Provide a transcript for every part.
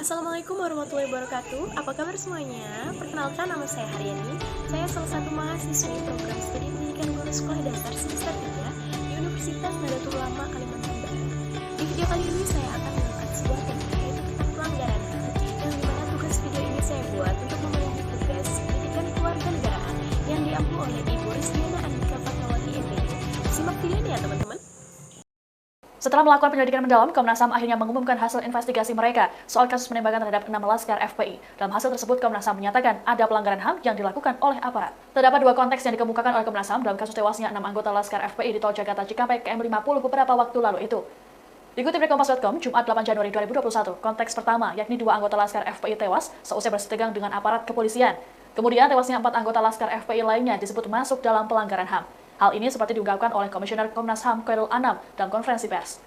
Assalamualaikum warahmatullahi wabarakatuh. Apa kabar semuanya? Perkenalkan, nama saya Haryani. Saya salah satu mahasiswi program studi pendidikan guru sekolah dasar semester 3 di Universitas Nahdlatul Ulama Kalimantan Barat. Di video kali ini saya akan mengangkat sebuah tema, yaitu tentang pelanggaran HAM, yang dimana tugas video ini saya buat untuk memenuhi tugas pendidikan kewarganegaraan yang diampu oleh Ibu Rizdiana Andika Fatmawati MPD. Simak videonya ya teman-teman. Setelah melakukan penyelidikan mendalam, Komnas HAM akhirnya mengumumkan hasil investigasi mereka soal kasus penembakan terhadap 6 laskar FPI. Dalam hasil tersebut, Komnas HAM menyatakan ada pelanggaran HAM yang dilakukan oleh aparat. Terdapat dua konteks yang dikemukakan oleh Komnas HAM dalam kasus tewasnya 6 anggota laskar FPI di Tol Jakarta Cikampek KM50 beberapa waktu lalu itu. Dikutip dari Kompas.com, Jumat 8 Januari 2021, konteks pertama yakni 2 anggota laskar FPI tewas seusai bersitegang dengan aparat kepolisian. Kemudian tewasnya 4 anggota laskar FPI lainnya disebut masuk dalam pelanggaran HAM. Hal ini seperti diungkapkan oleh Komisioner Komnas HAM Khairul Anam dalam konferensi pers.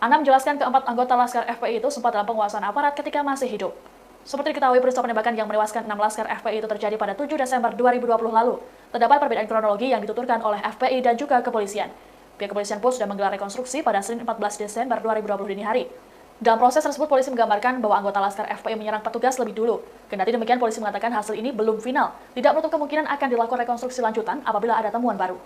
Anam menjelaskan keempat anggota laskar FPI itu sempat dalam penguasaan aparat ketika masih hidup. Seperti diketahui, peristiwa penembakan yang menewaskan 6 laskar FPI itu terjadi pada 7 Desember 2020 lalu. Terdapat perbedaan kronologi yang dituturkan oleh FPI dan juga kepolisian. Pihak kepolisian pun sudah menggelar rekonstruksi pada Senin 14 Desember 2020 dini hari. Dalam proses tersebut, polisi menggambarkan bahwa anggota laskar FPI menyerang petugas lebih dulu. Kendati demikian, polisi mengatakan hasil ini belum final. Tidak menutup kemungkinan akan dilakukan rekonstruksi lanjutan apabila ada temuan baru.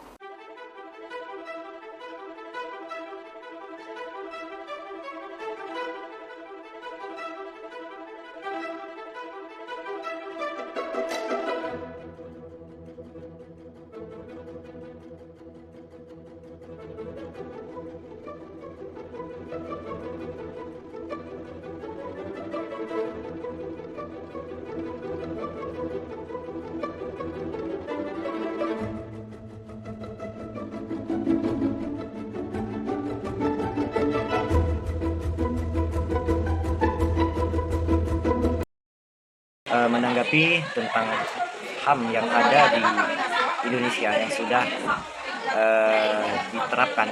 Menanggapi tentang HAM yang ada di Indonesia yang sudah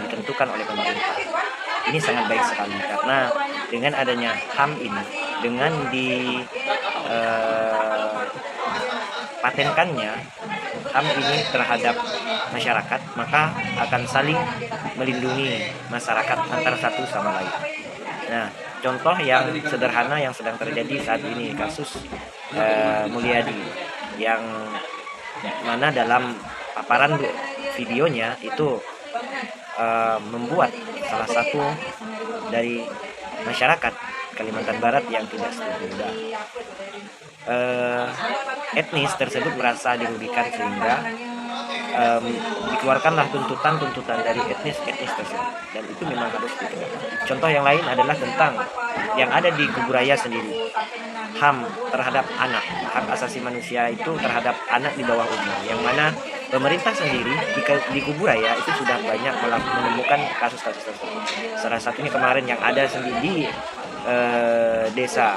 ditentukan oleh pemerintah. Ini sangat baik sekali karena dengan adanya HAM ini, dengan patenkannya HAM ini terhadap masyarakat, maka akan saling melindungi masyarakat antara satu sama lain. Nah, contoh yang sederhana yang sedang terjadi saat ini, kasus Mulyadi, yang mana dalam paparan videonya itu membuat salah satu dari masyarakat Kalimantan Barat yang tidak setuju. Etnis tersebut merasa dirugikan sehingga dikeluarkanlah tuntutan dari etnis tersebut, dan itu memang harus ditegakkan. Contoh yang lain adalah tentang yang ada di Kuburaya sendiri, HAM terhadap anak, hak asasi manusia itu terhadap anak di bawah umur, yang mana pemerintah sendiri di Kuburaya itu sudah banyak menemukan kasus-kasus tersebut. Salah satunya kemarin yang ada sendiri di desa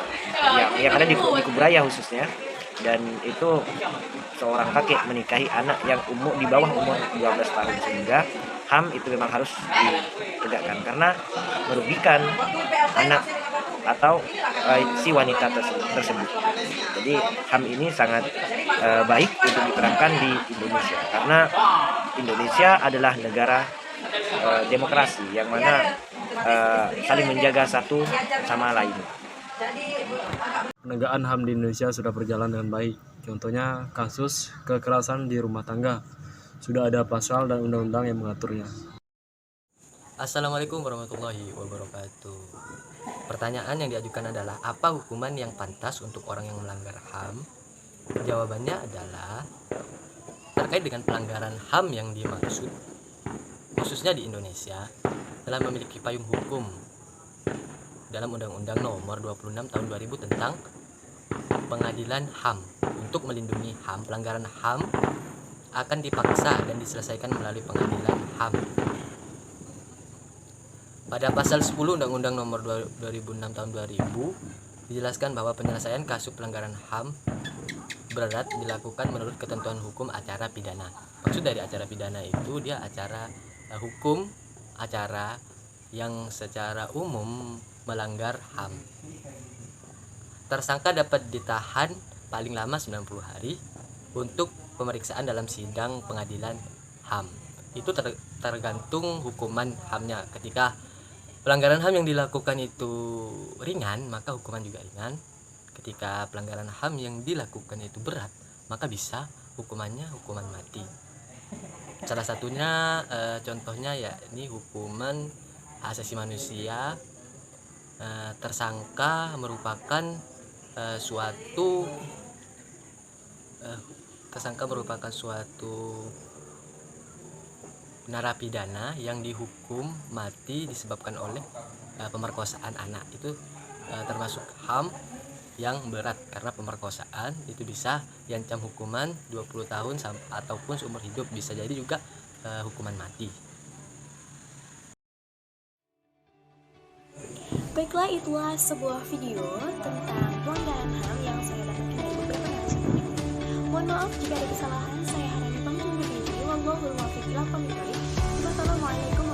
yang ada di Kuburaya khususnya, dan itu seorang kakek menikahi anak yang di bawah umur 12 tahun, sehingga HAM itu memang harus ditegakkan karena merugikan anak atau si wanita tersebut. Jadi HAM ini sangat baik untuk diterapkan di Indonesia karena Indonesia adalah negara demokrasi yang mana saling menjaga satu sama lain. Penegakan HAM di Indonesia sudah berjalan dengan baik. Contohnya kasus kekerasan di rumah tangga. Sudah ada pasal dan undang-undang yang mengaturnya. Assalamualaikum warahmatullahi wabarakatuh. Pertanyaan yang diajukan adalah, apa hukuman yang pantas untuk orang yang melanggar HAM? Jawabannya adalah, terkait dengan pelanggaran HAM yang dimaksud, khususnya di Indonesia, telah memiliki payung hukum dalam Undang-Undang Nomor 26 Tahun 2000 tentang Pengadilan HAM. Untuk melindungi HAM, pelanggaran HAM akan dipaksa dan diselesaikan melalui Pengadilan HAM. Pada pasal 10 Undang-Undang Nomor 2006 Tahun 2000 dijelaskan bahwa penyelesaian kasus pelanggaran HAM berat dilakukan menurut ketentuan hukum acara pidana. Maksud dari acara pidana itu dia acara hukum, acara yang secara umum melanggar HAM. Tersangka dapat ditahan paling lama 90 hari untuk pemeriksaan dalam sidang pengadilan HAM. Itu tergantung hukuman HAM-nya. Ketika pelanggaran HAM yang dilakukan itu ringan, maka hukuman juga ringan. ketika pelanggaran HAM yang dilakukan itu berat, maka bisa hukumannya hukuman mati. Salah satunya contohnya ya ini hukuman asasi manusia. Tersangka merupakan suatu narapidana yang dihukum mati disebabkan oleh pemerkosaan anak. Itu termasuk HAM yang berat, karena pemerkosaan itu bisa diancam hukuman 20 tahun ataupun seumur hidup, bisa jadi juga hukuman mati. Baiklah, itulah sebuah video tentang pelanggaran HAM yang saya dapatkan dari beberapa narasumber. Mohon maaf jika ada kesalahan, saya Haryani pamit undur diri. Wallahul muwaffiq ila aqwamit thoriq. Wassalamualaikum